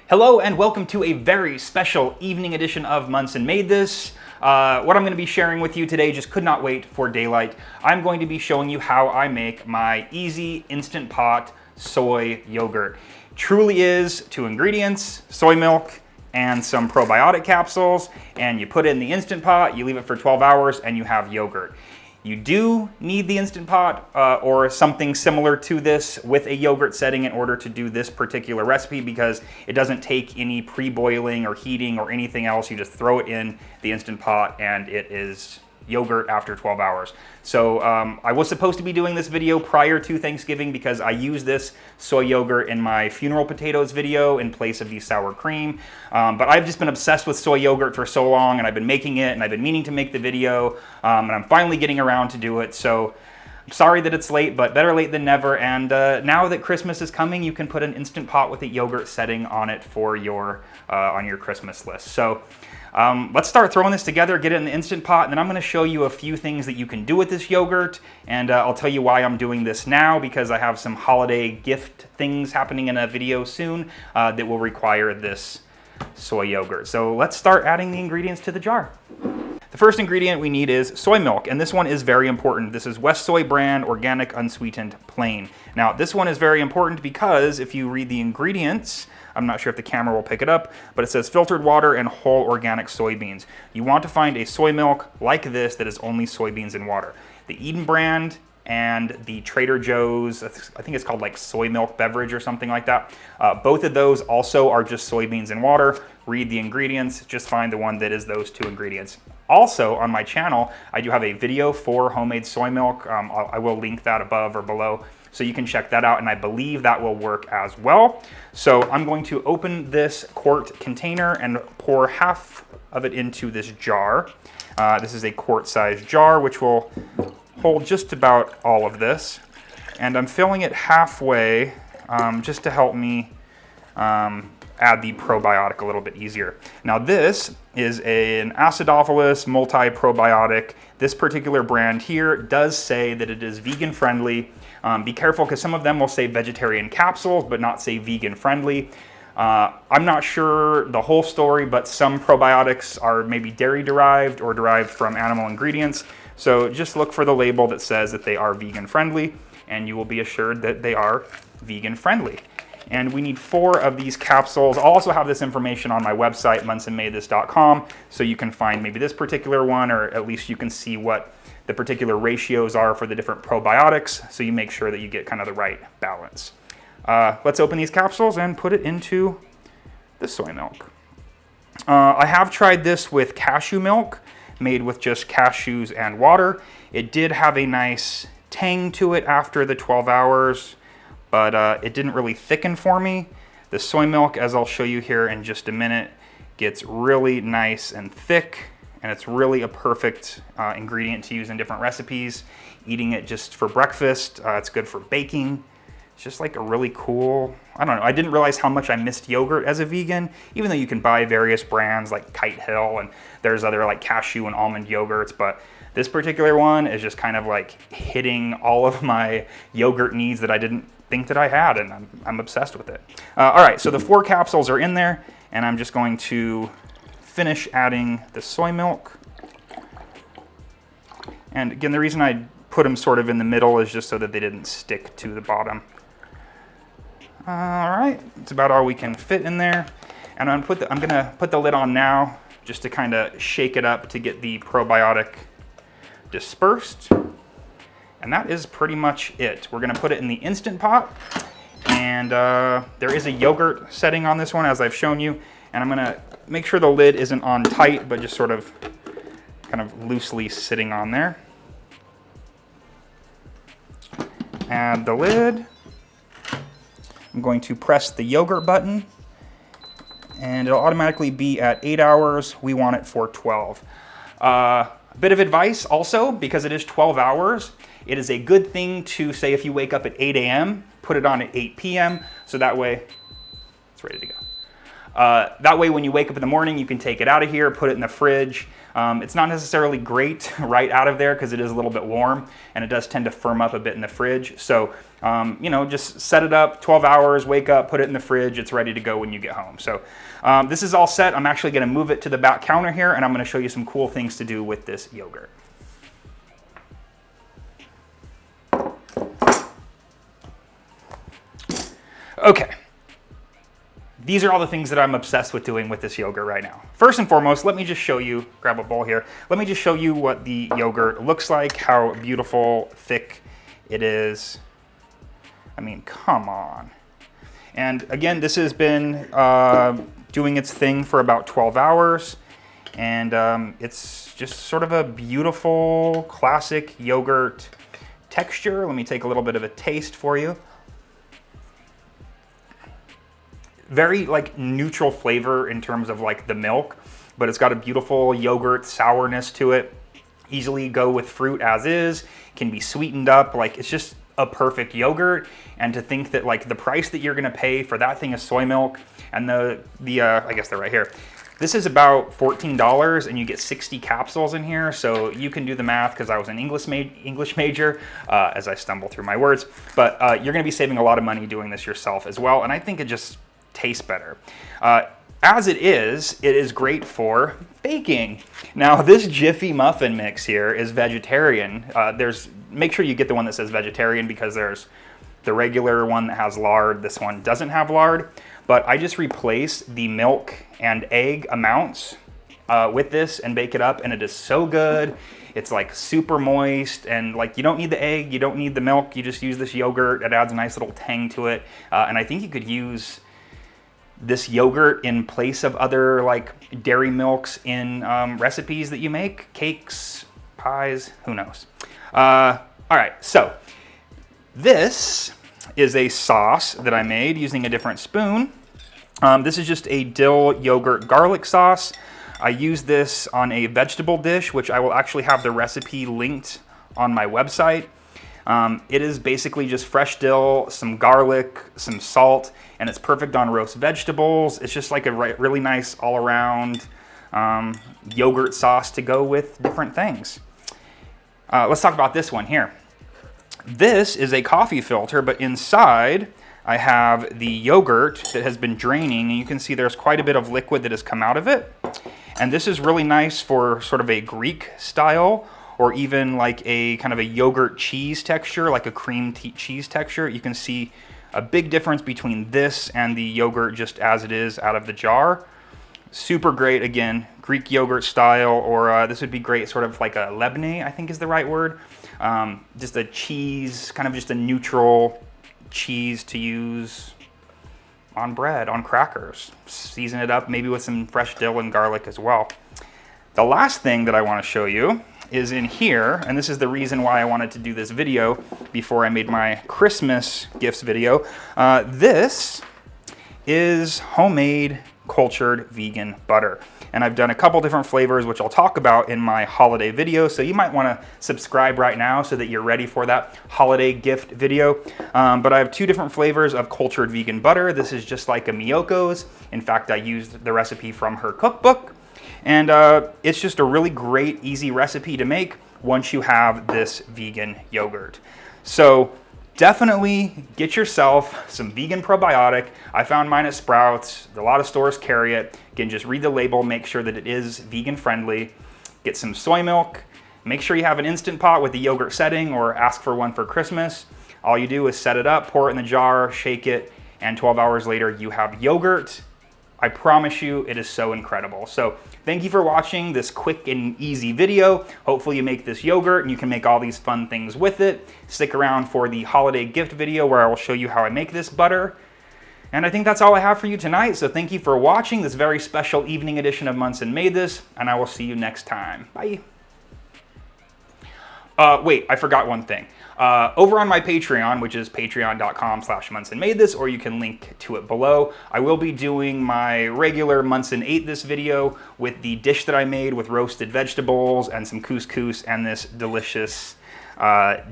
Hello and welcome to a very special evening edition of Monson Made This. What I'm going to be sharing with you today just could not wait for daylight. I'm going to be showing you how I make my easy instant pot soy yogurt. Truly is 2 ingredients, soy milk and some probiotic capsules, and you put it in the Instant Pot, you leave it for 12 hours and you have yogurt. You do need the Instant Pot or something similar to this with a yogurt setting in order to do this particular recipe, because it doesn't take any pre-boiling or heating or anything else. You just throw it in the Instant Pot and it is yogurt after 12 hours. So I was supposed to be doing this video prior to Thanksgiving because I use this soy yogurt in my funeral potatoes video in place of the sour cream. But I've just been obsessed with soy yogurt for so long, and I've been making it and I've been meaning to make the video, and I'm finally getting around to do it. So I'm sorry that it's late, but better late than never. And now that Christmas is coming, you can put an Instant Pot with a yogurt setting on it for your on your Christmas list. So let's start throwing this together, get it in the Instant Pot, and then I'm going to show you a few things that you can do with this yogurt, and I'll tell you why I'm doing this now, because I have some holiday gift things happening in a video soon that will require this soy yogurt. So let's start adding the ingredients to the jar. The first ingredient we need is soy milk, and this one is very important. This is West Soy brand, organic, unsweetened, plain. Now, this one is very important because if you read the ingredients, I'm not sure if the camera will pick it up, but it says filtered water and whole organic soybeans. You want to find a soy milk like this that is only soybeans and water. The Eden brand and the Trader Joe's, I think it's called like soy milk beverage or something like that. Both of those also are just soybeans and water. Read the ingredients, just find the one that is those 2 ingredients. Also on my channel, I do have a video for homemade soy milk. I will link that above or below, so you can check that out, and I believe that will work as well. So I'm going to open this quart container and pour half of it into this jar. This is a quart-sized jar, which will hold just about all of this. And I'm filling it halfway just to help me add the probiotic a little bit easier. Now this is an acidophilus multi-probiotic. This particular brand here does say that it is vegan friendly. Be careful, because some of them will say vegetarian capsules but not say vegan friendly. I'm not sure the whole story, but some probiotics are maybe dairy derived or derived from animal ingredients. So just look for the label that says that they are vegan friendly, and you will be assured that they are vegan friendly. And we need 4 of these capsules. I'll also have this information on my website, monsonmadethis.com, so you can find maybe this particular one, or at least you can see what the particular ratios are for the different probiotics, so you make sure that you get kind of the right balance. Let's open these capsules and put it into the soy milk. I have tried this with cashew milk, made with just cashews and water. It did have a nice tang to it after the 12 hours, but it didn't really thicken for me. The soy milk, as I'll show you here in just a minute, gets really nice and thick, and it's really a perfect ingredient to use in different recipes. Eating it just for breakfast, it's good for baking. It's just like a really cool, I don't know, I didn't realize how much I missed yogurt as a vegan, even though you can buy various brands like Kite Hill, and there's other like cashew and almond yogurts, but this particular one is just kind of like hitting all of my yogurt needs that I didn't think that I had, and I'm obsessed with it. All right, so the 4 capsules are in there, and I'm just going to finish adding the soy milk. And again, the reason I put them sort of in the middle is just so that they didn't stick to the bottom. All right, it's about all we can fit in there. And I'm gonna put the lid on now just to kind of shake it up to get the probiotic dispersed. And that is pretty much it. We're gonna put it in the Instant Pot, and there is a yogurt setting on this one, as I've shown you. And I'm gonna make sure the lid isn't on tight, but just sort of kind of loosely sitting on there. Add the lid. I'm going to press the yogurt button, and it'll automatically be at 8 hours. We want it for 12. A bit of advice also, because it is 12 hours, it is a good thing to say if you wake up at 8 a.m., put it on at 8 p.m. so that way it's ready to go. That way when you wake up in the morning, you can take it out of here, put it in the fridge. It's not necessarily great right out of there because it is a little bit warm and it does tend to firm up a bit in the fridge. So, you know, just set it up 12 hours, wake up, put it in the fridge. It's ready to go when you get home. So this is all set. I'm actually going to move it to the back counter here and I'm going to show you some cool things to do with this yogurt. Okay. These are all the things that I'm obsessed with doing with this yogurt right now. First and foremost, let me just show you, grab a bowl here. Let me just show you what the yogurt looks like, how beautiful, thick it is. I mean, come on. And again, this has been doing its thing for about 12 hours. And it's just sort of a beautiful, classic yogurt texture. Let me take a little bit of a taste for you. Very like neutral flavor in terms of like the milk, but it's got a beautiful yogurt sourness to it. Easily go with fruit as is, can be sweetened up. Like it's just a perfect yogurt. And to think that like the price that you're gonna pay for that thing is soy milk and I guess they're right here. This is about $14 and you get 60 capsules in here. So you can do the math because I was an English major as I stumble through my words, but you're gonna be saving a lot of money doing this yourself as well. And I think it just tastes better. As it is great for baking. Now this Jiffy muffin mix here is vegetarian. Make sure you get the one that says vegetarian because there's the regular one that has lard. This one doesn't have lard, but I just replace the milk and egg amounts with this and bake it up and it is so good. It's like super moist and like you don't need the egg, you don't need the milk, you just use this yogurt. It adds a nice little tang to it. And I think you could use this yogurt in place of other like dairy milks in recipes that you make, cakes, pies, who knows. All right, so this is a sauce that I made using a different spoon. This is just a dill yogurt garlic sauce. I use this on a vegetable dish, which I will actually have the recipe linked on my website. It is basically just fresh dill, some garlic, some salt, and it's perfect on roast vegetables. It's just like a really nice all-around yogurt sauce to go with different things. Let's talk about this one here. This is a coffee filter, but inside I have the yogurt that has been draining, and you can see there's quite a bit of liquid that has come out of it. And this is really nice for sort of a Greek style, or even like a kind of a yogurt cheese texture, like a cream cheese texture. You can see a big difference between this and the yogurt just as it is out of the jar. Super great, again, Greek yogurt style, or this would be great sort of like a Labneh, I think is the right word. Just a cheese, kind of just a neutral cheese to use on bread, on crackers. Season it up maybe with some fresh dill and garlic as well. The last thing that I want to show you is in here, and this is the reason why I wanted to do this video before I made my Christmas gifts video. This is homemade cultured vegan butter. And I've done a couple different flavors, which I'll talk about in my holiday video. So you might want to subscribe right now so that you're ready for that holiday gift video. But I have two different flavors of cultured vegan butter. This is just like a Miyoko's. In fact, I used the recipe from her cookbook. And it's just a really great, easy recipe to make once you have this vegan yogurt. So definitely get yourself some vegan probiotic. I found mine at Sprouts. A lot of stores carry it. Again, just read the label, make sure that it is vegan friendly. Get some soy milk. Make sure you have an Instant Pot with the yogurt setting or ask for one for Christmas. All you do is set it up, pour it in the jar, shake it, and 12 hours later you have yogurt. I promise you, it is so incredible. So thank you for watching this quick and easy video. Hopefully you make this yogurt and you can make all these fun things with it. Stick around for the holiday gift video where I will show you how I make this butter. And I think that's all I have for you tonight. So thank you for watching this very special evening edition of Monson Made This, and I will see you next time. Bye. Wait, I forgot one thing. Over on my Patreon, which is patreon.com/monsonmadethis, or you can link to it below, I will be doing my regular Monson Ate This video with the dish that I made with roasted vegetables and some couscous and this delicious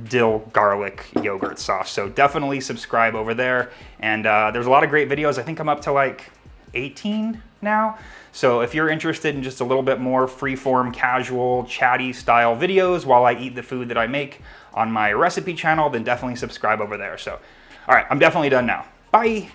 dill garlic yogurt sauce. So definitely subscribe over there. And there's a lot of great videos. I think I'm up to like 18 now. So if you're interested in just a little bit more freeform, casual, chatty style videos while I eat the food that I make on my recipe channel, then definitely subscribe over there. So, all right, I'm definitely done now. Bye.